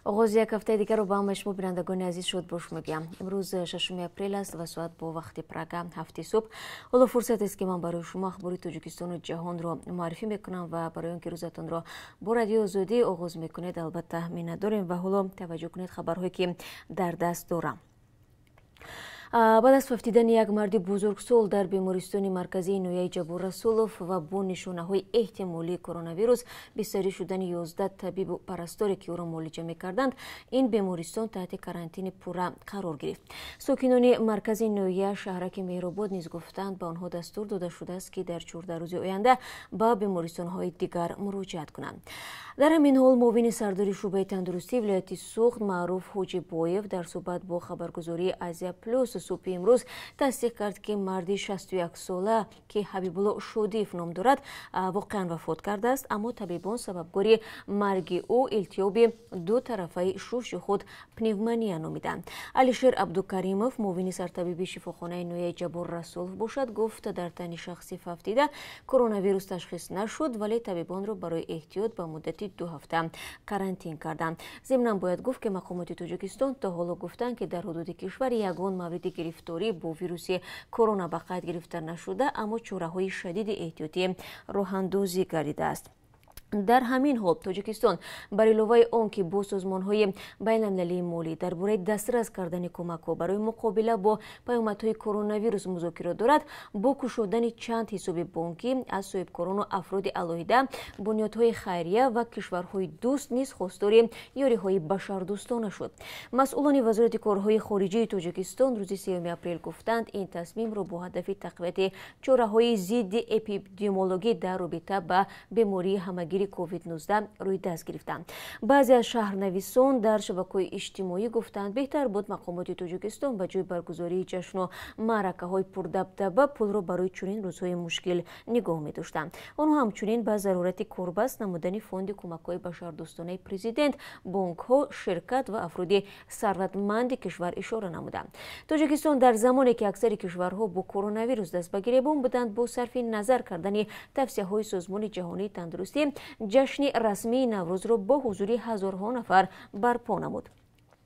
آغاز یک هفته دیگر رو با هم شما بینندگان عزیز شد باش میگم. امروز 6 اپریل است و ساعت با وقت پراگ 7 صبح. حالا فرصت است که من برای شما اخبار تاجیکستان و جهان رو معرفی میکنم و برای اینکه روزتون رو با رادیو آزادی آغاز میکنید البته مینداریم و حالا توجه کنید خبرهایی که در دست دارم. بعد از فهمیدن یک مرد بزرگسال در بیمارستان مرکزی نویای جبور رسولوف و با نشانه‌های احتمالی کرونا ویروس بستری شدن 11 طبیب و پرستاری که او را معالجه می‌کردند، این بیمارستان تحت کارانتین پورا قرار گرفت. ساکنان مرکز نویای شهرک مهرآباد نیز گفتند به آنها دستور داده شده است که در 14 روز آینده به بیمارستان‌های دیگر مراجعت کنند. در همین حال معاون سرداری شعبه تندرستی ولایت سوخت معروف حاجی بویف در صحبت با خبرگزاری آزیا پلوس صبح امروز تصدیق کرد که مردی 61 ساله که حبیب الله شودیف نام دارد واقعا وفات کرده است، اما طبیبان سببگاری مرگ او التیاب دو طرفه شوش خود پنیومانیا نامیدند. علیشیر عبدالکریموف معاون سرطبیب شفاخانه نویای جبور رسولوف باشد گفت در تن شخصی فهمیده کرونا ویروس تشخیص نشد، ولی طبیبان را برای احتیاط به مدت 2 هفته کارانتین کردند. ضمناً باید گفت که مقامات تاجیکستان تا حالا گفتند که در حدود کشور یگان مورد گرفتاری با ویروس کرونا به قید گرفته نشده، اما چاره‌های شدید احتیاطی راه اندازی گردیده است. در همین حال تاجیکستان بر علاوه آنکه با سازمان‌های بین‌المللی مالی درباره دسترس کردن کمک‌ها برای مقابله با پیامدهای کرونا ویروس مذاکره دارد، با گشودن چند حساب بانکی از صاحب کرونا افراد علیحده، بنیادهای خیریه و کشورهای دوست نیز خواستار یاری‌های بشردوستانه شد. مسئولان وزارت کارهای خارجه تاجیکستان روز 3 اپریل گفتند این تصمیم را با هدف تقویت چاره‌های ضد اپیدمیولوژی در رابطه با بیماری همگیر کووید 19 روی دست گرفتند. بعضی از شهرنویسان در شبکه‌های اجتماعی گفتند بهتر بود مقامات تاجیکستان به جای برگزاری جشن و معرکه‌های پردبدبه پول را برای چنین روزهای مشکل نگاه می‌داشتند. آنها همچنین به ضرورت کوربست نمودن فوند کمک‌های بشردوستانه پرزیدنت، بانک‌ها، شرکت و افراد ثروتمند کشور اشاره نمودند. تاجیکستان در زمانی که اکثر کشورها با کرونا ویروس دست به گریبان بودند، با صرف نظر کردن توصیه‌های سازمان جهانی تندرستی جشن رسمی نوروز را با حضور هزارها نفر برپا نمود.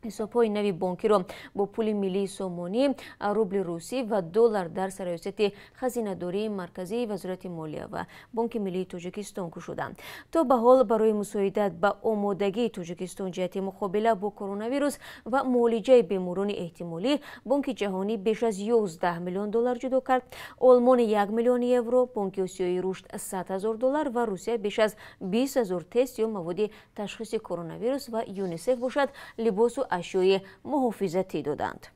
حساب‌های نوی بانکی را با پول ملی سومانی، روبل روسی و دلار در سرایست خزینه‌داری مرکزی وزارت مالیه و بانک ملی تاجیکستان گشودند. تا به حال برای مساعدت به آمادگی تاجیکستان جهت مقابله با کرونا ویروس و معالجه بیماران احتمالی، بانک جهانی بیش از 11 میلیون دلار جدا کرد. آلمان 1 میلیون یورو، بانک آسیایی رشد 100,000 دلار و روسیه بیش از 20,000 تست یا مواد تشخیص کرونا ویروس و یونیسف باشد لباس و اشیای محافظتی دادند.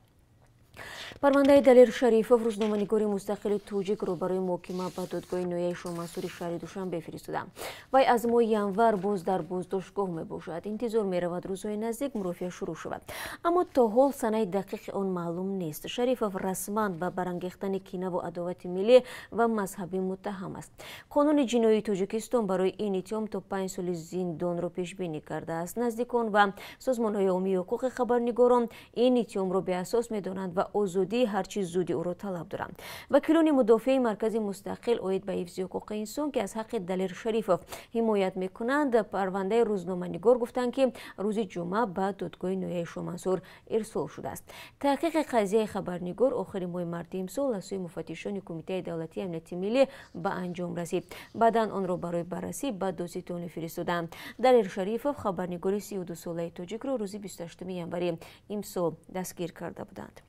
پرونده دلیر شریفوف روزنامه‌نگار مستقل توجیک رو برای محاکمه به دادگاه نویای شماسور شهر دوشنبه فرستادند. وی از ماه ینور باز در بازداشتگاه میباشد. انتظار میرود روزهای نزدیک مرافعه شروع شود، اما تا حال سنه دقیق آن معلوم نیست. شریفوف رسما به برانگیختن کینه و عداوت ملی و مذهبی متهم است. قانون جنایی تاجیکستان برای این اتهام تا 5 سال زندان را پیش بینی کرده است. نزدیکان و سازمان‌های عمومی حقوق خبرنگاران این اتهام را به اساس می‌دانند و آزادی هرچی زودی او را طلب دارند. وکیلان مدافع مرکز مستقل عاید به حفظ حقوق انسان که از حق دلیر شریفوف حمایت میکنند پرونده روزنامه‌نگار گفتند که روز جمعه به دادگاه نویای شماسور ارسال شده است. تحقیق قضیه خبرنگار آخر ماه مارس امسال از سوی مفتشان کمیته دولتی امنیت ملی به انجام رسید. بعدا آن را برای بررسی به دادستان فرستادند. دلیر شریفوف خبرنگار 32 ساله تاجیک را روز 28 ینور امسال دستگیر کرده بودند.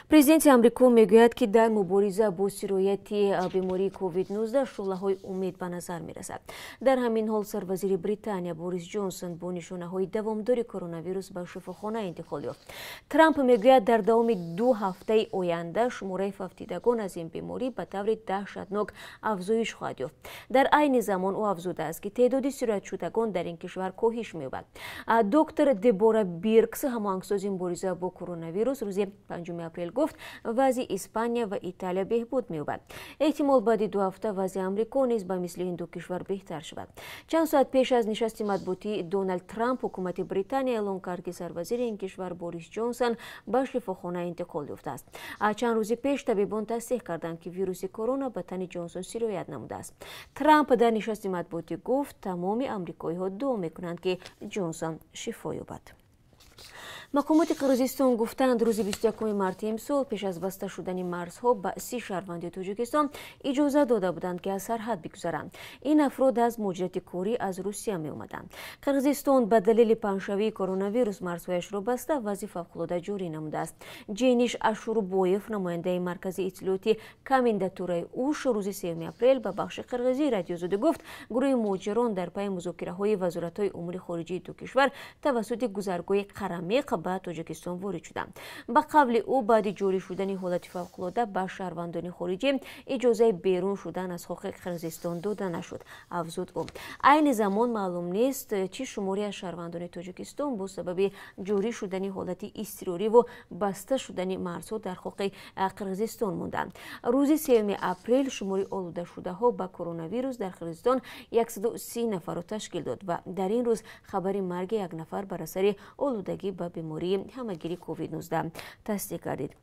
پرزیدنت آمریکا میگوید که در مبارزه با سرایت بیماری کووید 19 شعله‌های امید به نظر میرسد. در همین حال سروزیر بریتانیا بوریس جانسون با نشانه‌های دوامدار کرونا ویروس به شفاخانه انتقال یافت. ترامپ میگوید در دوام 2 هفته آینده شماره فهمیدگان از این بیماری به طور دهشتناک افزایش خواهد یافت. در عین زمان او افزوده است که تعداد سرایت شدگان در این کشور کاهش می‌یابد. دکتر دبورا بیرکس هماهنگساز مبارزه با کرونا ویروس روز 5 اپریل گفت وضع اسپانیا و ایتالیا بهبود می‌یابد. احتمال بعد 2 هفته وضع آمریکا نیز به مثل این دو کشور بهتر شود. چند ساعت پیش از نشست مطبوعاتی دونالد ترامپ حکومت بریتانیا اعلام کرد که سروزیر این کشور بوریس جانسون به شفاخانه انتقال یافته است. چند روز پیش طبیبان تصدیق کردند که ویروس کرونا به تن جانسون سرایت نموده است. ترامپ در نشست مطبوعاتی گفت تمام آمریکایی‌ها دعا می‌کنند که جانسون شفا یابد. مقامات قرقیزستان گفتند روز 21 مارس امسال پیش از بسته شدن مرزها به 30 شهروند تاجیکستان اجازه داده بودند که از سرحد بگذرند. این افراد از مهاجرت کاری از روسیه می آمدند. قرقیزستان به دلیل پنجشنبه کرونا ویروس مرزهایش را بسته وضع فوق‌العاده جاری نموده است. جینیش اشوربویف نماینده مرکز اطلاعاتی کامنداتورای اوش روز 3 اپریل به بخش قرقیزی رادیو زده گفت گروه مهاجران در پی مذاکره‌های وزارت‌های امور خارجه دو کشور توسط گذرگاه قرمیق به تاجیکستان وارد شدند. به قول او بعد جاری شدن حالت فوق‌العاده به شهروندان خارجی اجازه بیرون شدن از حقوق قرقیزستان داده نشد. افزود او عین زمان معلوم نیست چه شماری از شهروندان تاجیکستان با سبب جاری شدن حالت اضطراری و بسته شدن مرزها در حقوق قرقیزستان ماندند. روز 3 اپریل شماری آلوده شده ها به کرونا ویروس در قرقیزستان 130 نفر را تشکیل داد و در این روز خبر مرگ یک نفر بر اثر آلودگی به بیماری همگیری کووید 19 تصدیق گردید.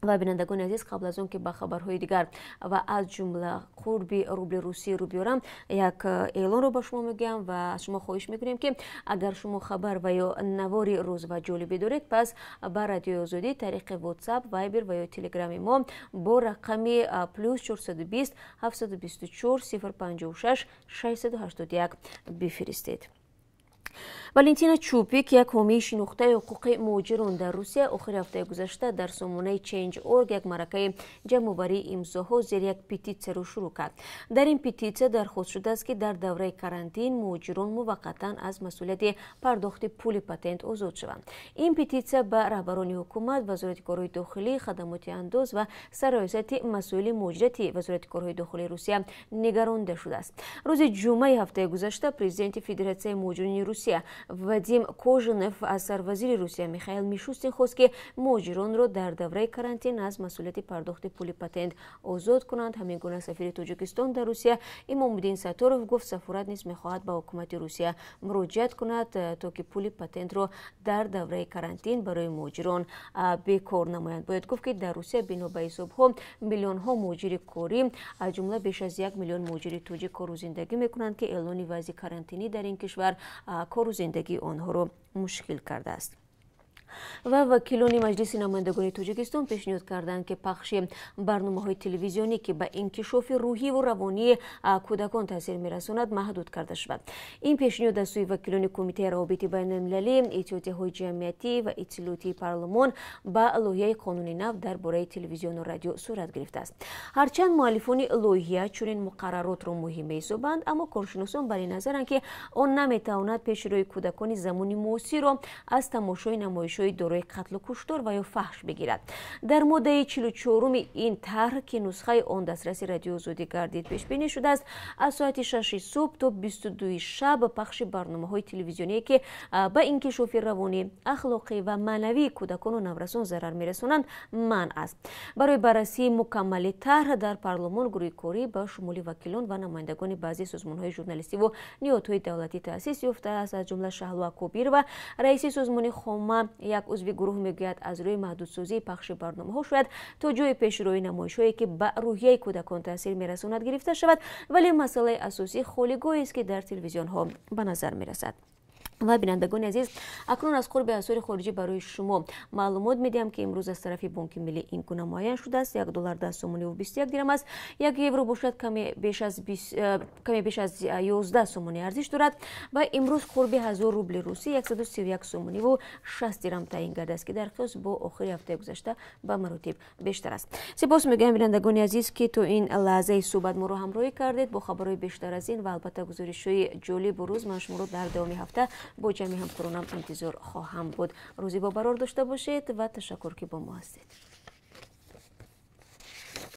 و بینندگان عزیز قبل از اون که به خبرهای دیگر و از جمله قرب روبل روسی رو بیارم یک اعلان رو به شما میگم و از شما خواهش میکنیم که اگر شما خبر و یا نواری روز و جالبی دارید پس به رادیو آزادی طریق واتساپ وایبر و یا تلگرام ما با رقم +420 724 056 681 بفرستید. والنتینا چوپیک یک حامی شناخته حقوق مهاجران در روسیه آخر هفته گذشته در سامانه چنج.org یک معرکه جمع‌آوری امضاها زیر یک پتیسیون را شروع کرد. در این پتیسیون درخواست شده است که در دوره کارانتین مهاجران موقتا از مسئولیت پرداخت پول پتنت آزاد شوند. این پتیسیون به رهبران حکومت، وزارت کارهای داخلی، خدمات اندوز و سرایست مسائل مهاجرت وزارت کارهای داخلی روسیه نگرانده شده است. روز جمعه هفته گذشته پرزیدنت فدراسیون مهاجرین روسیه وادیم کوژنف از سروزیر روسیه میخائیل میشوستین خواست که مهاجران را در دوره کارانتین از مسئولیت پرداخت پول پتنت آزاد کنند. همین گونه سفیر تاجیکستان در روسیه امامالدین ستاروف گفت سفارت نیز میخواهد به حکومت روسیه مراجعت کند تا که پول پتنت را در دوره کارانتین برای مهاجران بیکار نمایند. باید گفت که در روسیه بنا به حساب‌ها میلیون ها مهاجر کاری از جمله بیش از 1 میلیون مهاجر تاجیک کار و زندگی میکنند که اعلان وضع کارانتینی در این کشور کار و زندگی آنها را مشکل کرده است. و وکیلان مجلس نمایندگان تاجیکستان پیشنهاد کردند که پخش برنامه‌های تلویزیونی که به انکشاف روحی و روانی کودکان تاثیر می‌رساند محدود کرده شود. این پیشنهاد از سوی وکیلان کمیته روابط بین‌المللی، اتحادیه‌های جمعیتی و اطلاعاتی پارلمان با لایحه قانون نو درباره تلویزیون و رادیو صورت گرفته است. هرچند مؤلفان لایحه چنین مقررات را مهم می‌یابند، اما کارشناسان بر این نظرند که آن نمی‌تواند پیشروی کودکان زمانی معاصر را از تماشای نمایش‌های دارای قتل و کشتار و یا فحش بگیرد. در ماده 44 این طرح که نسخه آن دسترس رادیو آزادی گردید پیش بینی شده است از ساعت 6 صبح تا 22 شب پخش برنامه‌های تلویزیونی که به انکشاف روانی، اخلاقی و معنوی کودکان و نوجوانان ضرر می‌رسانند منع است. برای بررسی مکمل طرح در پارلمان گروه کاری با شمول وکیلان و نمایندگان بعضی سازمان‌های ژورنالیستی و نهادهای دولتی تأسیس یافته است. از جمله شهلا کبیر و رئیس سازمان خامه یک عضو گروه میگوید از روی محدودسازی پخش برنامه‌ها شاید تا جای پیشروی نمایش‌هایی که به روحیه کودکان تاثیر می‌رساند گرفته شود، ولی مسئله اساسی خالیگاهی است که در تلویزیون‌ها به نظر می‌رسد. و بینندگان عزیز اکنون از قرب اسعار خارجی برای شما معلومات میدیم که امروز از طرف بانک ملی این گونه معین شده است. $1 10 سومانی و 21 درم است. 1 یورو باشد کمی بیش از 11 سومانی ارزش دارد و امروز قرب 1000 روبل روسی 131 سومانی و 60 درم تعیین گردید است که در قیاس با آخر هفته گذشته به مراتب بیشتر است. سپاس میگویم بینندگان عزیز که تو این لحظه صحبت ما رو همراهی کردید. با خبرهای بیشتر از این و البته گزارش‌های جالب روز من شما رو در ادامه هفته با جمعی همکارانم انتظار خواهم بود. روزی با قرار داشته باشید و تشکر که با ما هستید.